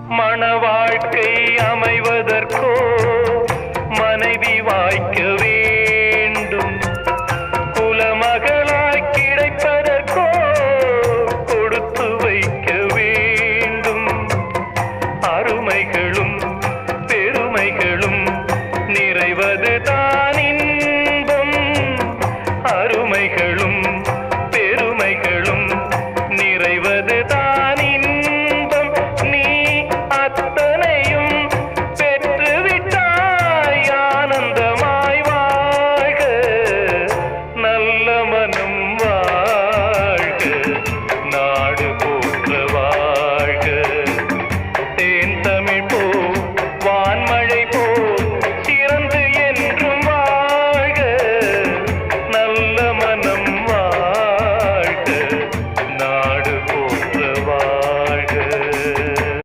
மணவாழ்க்கை அமைவதற்கோ மனைவி வாய்க்க வேண்டும். குலமகளாய் கிடைப்பதற்கோ கொடுத்து வைக்க வேண்டும். அருமைகளும்